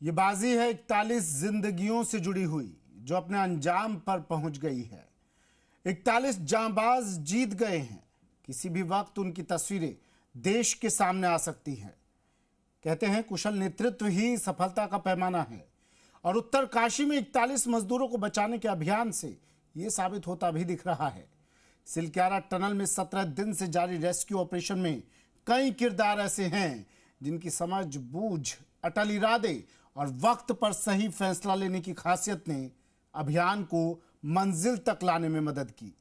ये बाजी है 41 जिंदगियों से जुड़ी हुई जो अपने अंजाम पर पहुंच गई है। 41 जांबाज जीत गए हैं। किसी भी वक्त उनकी तस्वीरें देश के सामने आ सकती हैं। कहते हैं कुशल नेतृत्व ही सफलता का पैमाना है और उत्तरकाशी में 41 मजदूरों को बचाने के अभियान से ये साबित होता भी दिख रहा है। सिलक्यारा टनल में 17 दिन से जारी रेस्क्यू ऑपरेशन में कई किरदार ऐसे हैं जिनकी समझ, बूझ, अटल इरादे और वक्त पर सही फैसला लेने की खासियत ने अभियान को मंजिल तक लाने में मदद की।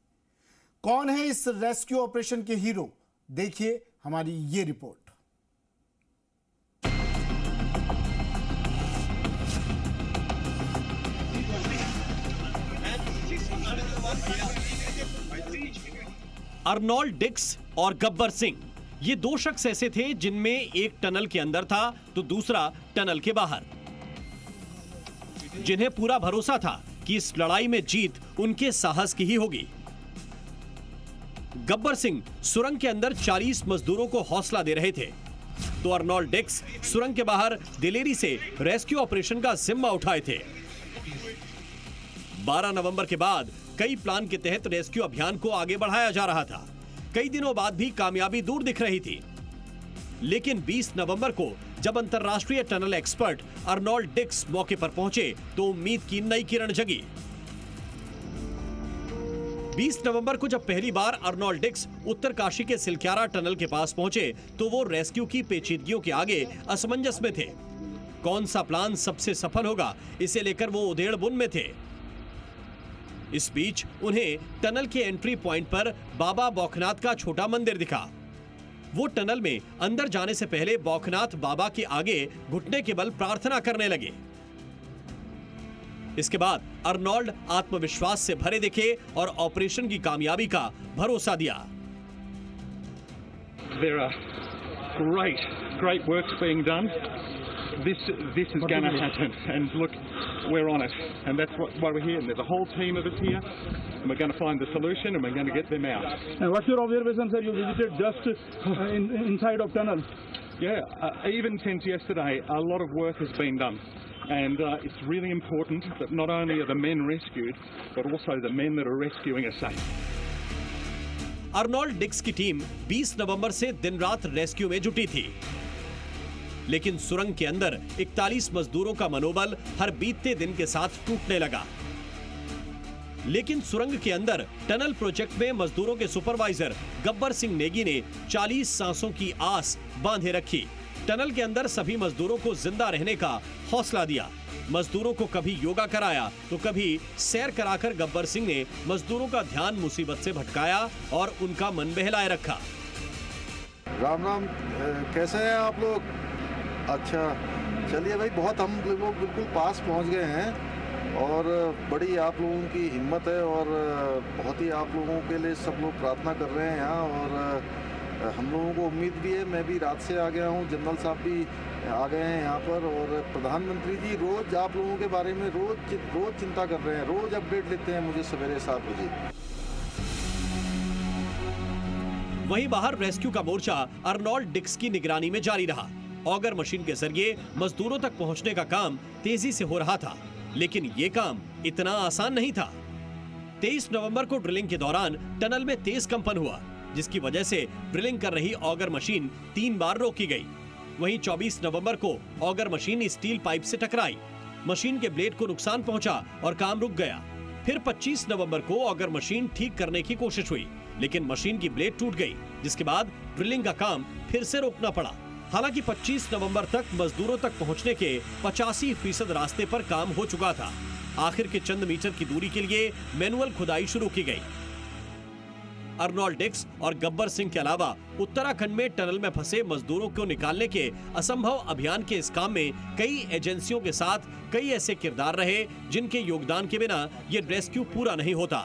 कौन है इस रेस्क्यू ऑपरेशन के हीरो? देखिए हमारी ये रिपोर्ट। अर्नोल्ड डिक्स और गब्बर सिंह, ये दो शख्स ऐसे थे जिनमें एक टनल के अंदर था तो दूसरा टनल के बाहर, जिन्हें पूरा भरोसा था कि इस लड़ाई में जीत उनके साहस की ही होगी। गब्बर सिंह सुरंग के अंदर 40 मजदूरों को हौसला दे रहे थे तो अर्नोल्ड डिक्स सुरंग के बाहर दिलेरी से रेस्क्यू ऑपरेशन का जिम्मा उठाए थे। 12 नवंबर के बाद कई प्लान के तहत रेस्क्यू अभियान को आगे बढ़ाया जा रहा था। कई दिनों बाद भी कामयाबी दूर दिख रही थी, लेकिन 20 नवंबर को जब अंतरराष्ट्रीय टनल एक्सपर्ट अर्नोल्ड डिक्स मौके पर पहुंचे तो उम्मीद की नई किरण जगी। 20 नवंबर को जब पहली बार अर्नोल्ड डिक्स उत्तरकाशी के सिलक्यारा टनल के पास पहुंचे तो वो रेस्क्यू की पेचीदगियों के आगे असमंजस में थे। कौन सा प्लान सबसे सफल होगा, इसे लेकर वो उधेड़-बुन में थे। इस बीच उन्हें टनल के एंट्री पॉइंट पर बाबा बौखनाथ का छोटा मंदिर दिखा। वो टनल में अंदर जाने से पहले बौखनाथ बाबा के आगे घुटने के बल प्रार्थना करने लगे। इसके बाद अर्नोल्ड आत्मविश्वास से भरे दिखे और ऑपरेशन की कामयाबी का भरोसा दिया। There are great works being done. This is going to happen, and look, we're on it, and that's why we're here. And there's a whole team of us here, and we're going to find the solution, and we're going to get them out. And what's your observation, sir? You visited just inside of tunnel. Yeah, even since yesterday, a lot of work has been done, and it's really important that not only are the men rescued, but also the men that are rescuing are safe. Arnold Dix की team 20 नवंबर से दिन रात rescue में जुटी थी, लेकिन सुरंग के अंदर 41 मजदूरों का मनोबल हर बीतते दिन के साथ टूटने लगा। लेकिन सुरंग के अंदर टनल प्रोजेक्ट में मजदूरों के सुपरवाइजर गब्बर सिंह नेगी ने 40 सांसों की आस बांधे रखी। टनल के अंदर सभी मजदूरों को जिंदा रहने का हौसला दिया। मजदूरों को कभी योगा कराया तो कभी सैर कराकर गब्बर सिंह ने मजदूरों का ध्यान मुसीबत से भटकाया और उनका मन बहलाए रखा। राम राम, कैसे हैं आप लोग? अच्छा, चलिए भाई, बहुत हम लोग बिल्कुल पास पहुंच गए हैं और बड़ी आप लोगों की हिम्मत है और बहुत ही आप लोगों के लिए सब लोग प्रार्थना कर रहे हैं यहाँ, और हम लोगों को उम्मीद भी है। मैं भी रात से आ गया हूँ, जनरल साहब भी आ गए हैं यहाँ पर, और प्रधानमंत्री जी रोज आप लोगों के बारे में रोज चिंता कर रहे हैं, रोज अपडेट लेते हैं मुझे सवेरे 7 बजे। वहीं बाहर रेस्क्यू का मोर्चा अर्नोल्ड डिक्स की निगरानी में जारी रहा। ऑगर मशीन के जरिए मजदूरों तक पहुंचने का काम तेजी से हो रहा था, लेकिन यह काम इतना आसान नहीं था। 23 नवंबर को ड्रिलिंग के दौरान टनल में तेज कंपन हुआ, जिसकी वजह से ड्रिलिंग कर रही ऑगर मशीन 3 बार रोकी गई। वहीं 24 नवंबर को ऑगर मशीन स्टील पाइप से टकराई, मशीन के ब्लेड को नुकसान पहुंचा और काम रुक गया। फिर 25 नवंबर को ऑगर मशीन ठीक करने की कोशिश हुई, लेकिन मशीन की ब्लेड टूट गई, जिसके बाद ड्रिलिंग का काम फिर से रोकना पड़ा। हालांकि 25 नवंबर तक मजदूरों तक पहुंचने के 85% रास्ते पर काम हो चुका था। आखिर के चंद मीटर की दूरी के लिए मैनुअल खुदाई शुरू की गई। अर्नोल्ड डिक्स और गब्बर सिंह के अलावा उत्तराखंड में टनल में फंसे मजदूरों को निकालने के असंभव अभियान के इस काम में कई एजेंसियों के साथ कई ऐसे किरदार रहे जिनके योगदान के बिना ये रेस्क्यू पूरा नहीं होता।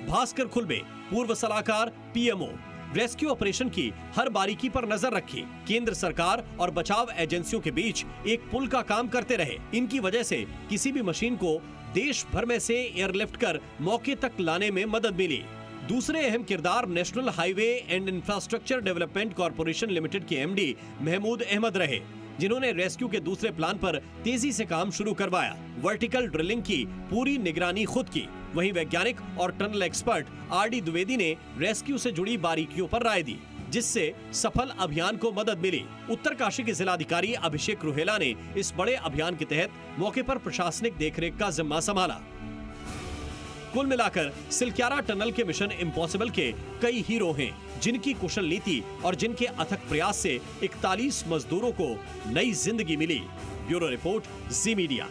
भास्कर खुलबे, पूर्व सलाहकार पीएमओ, रेस्क्यू ऑपरेशन की हर बारीकी पर नजर रखी। केंद्र सरकार और बचाव एजेंसियों के बीच एक पुल का काम करते रहे। इनकी वजह से किसी भी मशीन को देश भर में से एयरलिफ्ट कर मौके तक लाने में मदद मिली। दूसरे अहम किरदार national highway and infrastructure development corporation limited के एमडी महमूद अहमद रहे, जिन्होंने रेस्क्यू के दूसरे प्लान पर तेजी से काम शुरू करवाया। वर्टिकल ड्रिलिंग की पूरी निगरानी खुद की। वहीं वैज्ञानिक और टनल एक्सपर्ट आर.डी. द्विवेदी ने रेस्क्यू से जुड़ी बारीकियों पर राय दी, जिससे सफल अभियान को मदद मिली। उत्तरकाशी के जिलाधिकारी अभिषेक रुहेला ने इस बड़े अभियान के तहत मौके पर प्रशासनिक देखरेख का जिम्मा संभाला। कुल मिलाकर सिलक्यारा टनल के मिशन इम्पॉसिबल के कई हीरो हैं, जिनकी कुशल नीति और जिनके अथक प्रयास से 41 मजदूरों को नई जिंदगी मिली। ब्यूरो रिपोर्ट, जी मीडिया।